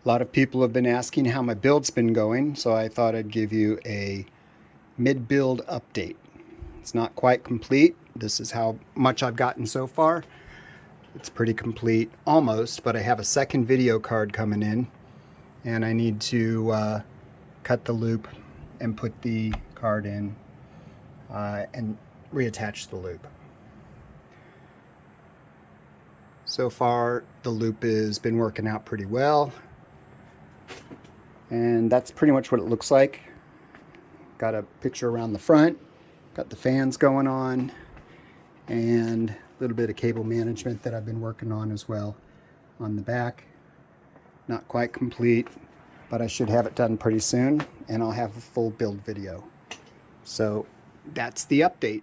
A lot of people have been asking how my build's been going, so I thought I'd give you a mid-build update. It's not quite complete. This is how much I've gotten so far. It's pretty complete, almost, but I have a second video card coming in, and I need to cut the loop and put the card in and reattach the loop. So far, the loop has been working out pretty well. And that's pretty much what it looks like. Got a picture around the front, got the fans going on, and a little bit of cable management that I've been working on as well on the back. Not quite complete, but I should have it done pretty soon, and I'll have a full build video. So that's the update.